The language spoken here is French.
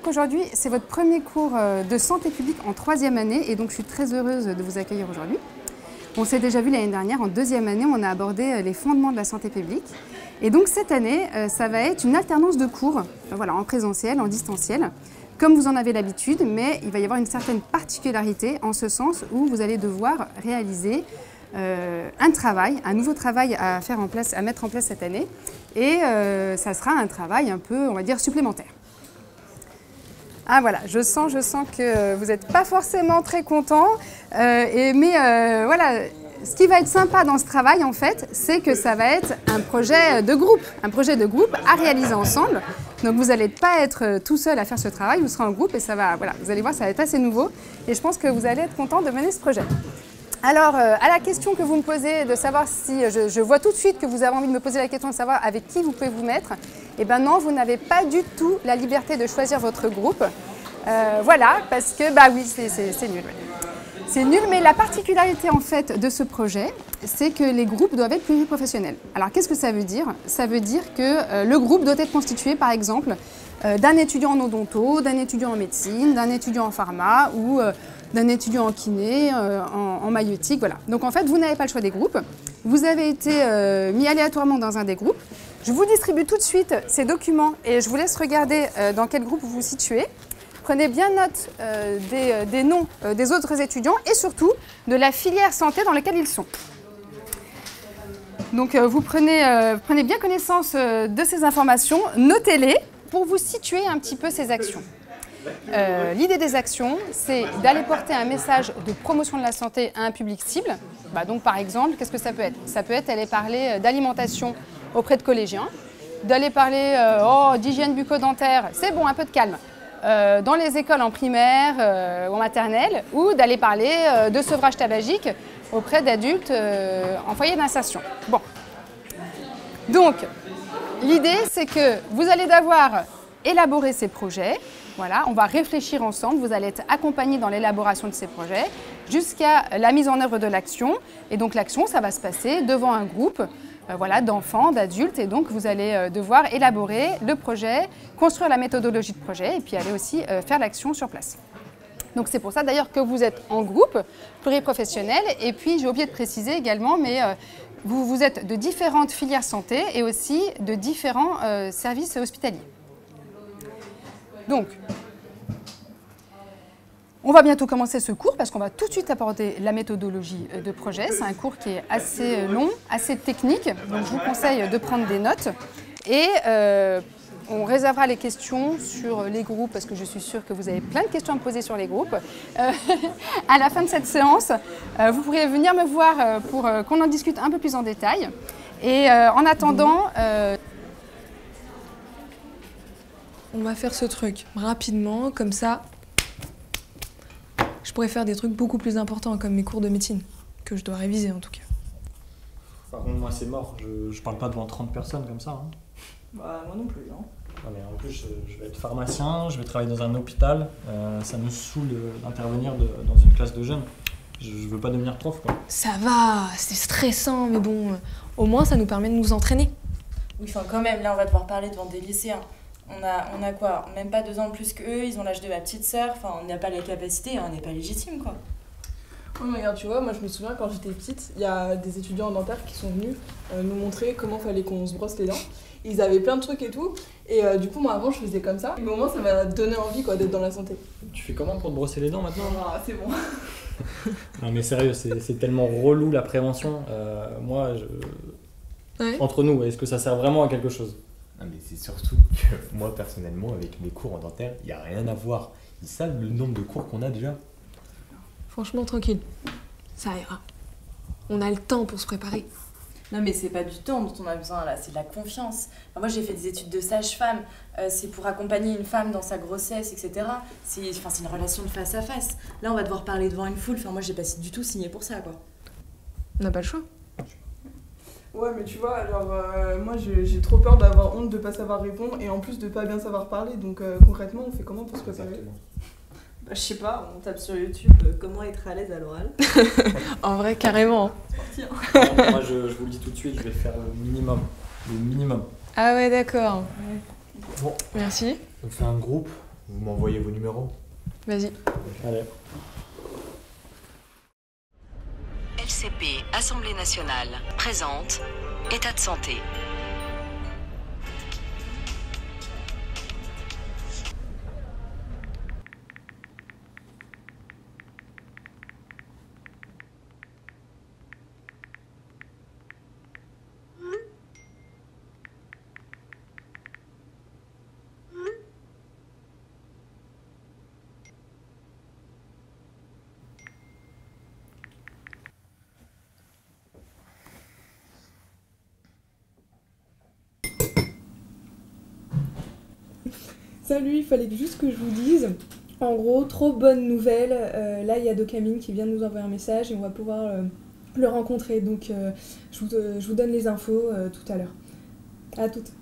qu'aujourd'hui, c'est votre premier cours de santé publique en 3e année et donc je suis très heureuse de vous accueillir aujourd'hui. On s'est déjà vu l'année dernière, en 2e année, on a abordé les fondements de la santé publique. Et donc cette année, ça va être une alternance de cours, voilà, en présentiel, en distanciel, comme vous en avez l'habitude, mais il va y avoir une certaine particularité en ce sens où vous allez devoir réaliser un travail, un nouveau travail à mettre en place cette année. Et ça sera un travail un peu, on va dire, supplémentaire. Ah voilà, je sens que vous n'êtes pas forcément très content, mais voilà, ce qui va être sympa dans ce travail en fait, c'est que ça va être un projet de groupe à réaliser ensemble. Donc vous n'allez pas être tout seul à faire ce travail, vous serez en groupe et ça va, voilà, vous allez voir, ça va être assez nouveau et je pense que vous allez être content de mener ce projet. Alors, à la question que vous me posez de savoir si, je vois tout de suite que vous avez envie de me poser la question de savoir avec qui vous pouvez vous mettre, eh bien non, vous n'avez pas du tout la liberté de choisir votre groupe. Voilà, parce que, bah oui, c'est nul. Ouais. C'est nul, mais la particularité en fait de ce projet, c'est que les groupes doivent être pluriprofessionnels. Alors, qu'est-ce que ça veut dire? Ça veut dire que le groupe doit être constitué, par exemple, d'un étudiant en odonto, d'un étudiant en médecine, d'un étudiant en pharma ou d'un étudiant en kiné, en maïeutique, voilà. Donc en fait, vous n'avez pas le choix des groupes. Vous avez été mis aléatoirement dans un des groupes. Je vous distribue tout de suite ces documents et je vous laisse regarder dans quel groupe vous vous situez. Prenez bien note des noms des autres étudiants et surtout de la filière santé dans laquelle ils sont. Donc vous prenez bien connaissance de ces informations, notez-les pour vous situer un petit peu ces actions. L'idée des actions, c'est d'aller porter un message de promotion de la santé à un public cible. Bah donc par exemple, qu'est-ce que ça peut être? Ça peut être aller parler d'alimentation auprès de collégiens, d'aller parler d'hygiène bucco-dentaire, c'est bon, un peu de calme, dans les écoles en primaire ou en maternelle, ou d'aller parler de sevrage tabagique auprès d'adultes en foyer d'insertion. Bon. Donc, l'idée, c'est que vous allez devoir élaborer ces projets. Voilà, on va réfléchir ensemble, vous allez être accompagnés dans l'élaboration de ces projets jusqu'à la mise en œuvre de l'action. Et donc l'action, ça va se passer devant un groupe voilà, d'enfants, d'adultes. Et donc vous allez devoir élaborer le projet, construire la méthodologie de projet et puis aller aussi faire l'action sur place. Donc c'est pour ça d'ailleurs que vous êtes en groupe pluriprofessionnel. Et puis j'ai oublié de préciser également, mais vous êtes de différentes filières santé et aussi de différents services hospitaliers. Donc, on va bientôt commencer ce cours parce qu'on va tout de suite aborder la méthodologie de projet. C'est un cours qui est assez long, assez technique, donc je vous conseille de prendre des notes. Et on réservera les questions sur les groupes parce que je suis sûre que vous avez plein de questions à me poser sur les groupes. À la fin de cette séance, vous pourrez venir me voir pour qu'on en discute un peu plus en détail. Et en attendant... On va faire ce truc rapidement, comme ça, je pourrais faire des trucs beaucoup plus importants, comme mes cours de médecine, que je dois réviser en tout cas. Par contre, moi c'est mort, je parle pas devant 30 personnes comme ça. Hein. Bah, moi non plus, hein. Non, mais en plus, je vais être pharmacien, je vais travailler dans un hôpital, ça me saoule d'intervenir dans une classe de jeunes. Je veux pas devenir prof, quoi. Ça va, c'est stressant, mais bon, au moins ça nous permet de nous entraîner. Oui, enfin quand même, là on va devoir parler devant des lycéens. On a quoi? Même pas 2 ans de plus qu'eux, ils ont l'âge de ma petite sœur, enfin on n'a pas la capacité, on n'est pas légitime quoi. Oui, mais regarde, tu vois, moi je me souviens quand j'étais petite, il y a des étudiants en dentaire qui sont venus nous montrer comment fallait qu'on se brosse les dents. Ils avaient plein de trucs et tout, et du coup moi avant je faisais comme ça, mais au moins ça m'a donné envie quoi d'être dans la santé. Tu fais comment pour te brosser les dents maintenant? Ah, c'est bon. Non mais sérieux, c'est tellement relou la prévention. Moi, Ouais. entre nous, est-ce que ça sert vraiment à quelque chose? Non, mais c'est surtout que moi, personnellement, avec mes cours en dentaire, il n'y a rien à voir. Ils savent le nombre de cours qu'on a déjà. Franchement, tranquille, ça ira. On a le temps pour se préparer. Non mais c'est pas du temps dont on a besoin là, c'est de la confiance. Enfin, moi j'ai fait des études de sage-femme, c'est pour accompagner une femme dans sa grossesse, etc. C'est une relation de face à face. Là on va devoir parler devant une foule, enfin moi j'ai pas du tout signé pour ça quoi. On n'a pas le choix. Ouais, mais tu vois, genre, moi j'ai trop peur d'avoir honte de pas savoir répondre et en plus de pas bien savoir parler, donc concrètement on fait comment pour se préparer? Bah, je sais pas, on tape sur YouTube comment être à l'aise à l'oral. En vrai, carrément. Moi, je vous le dis tout de suite, je vais faire le minimum. Le minimum. Ah ouais, d'accord. Bon, Merci. on fait un groupe Vous m'envoyez vos numéros. Vas-y. Allez. LCP, Assemblée nationale, présente État de santé. Salut, il fallait juste que je vous dise. En gros, trop bonne nouvelle. Là, il y a Docamine qui vient de nous envoyer un message et on va pouvoir le rencontrer. Donc, je vous donne les infos tout à l'heure. À toutes.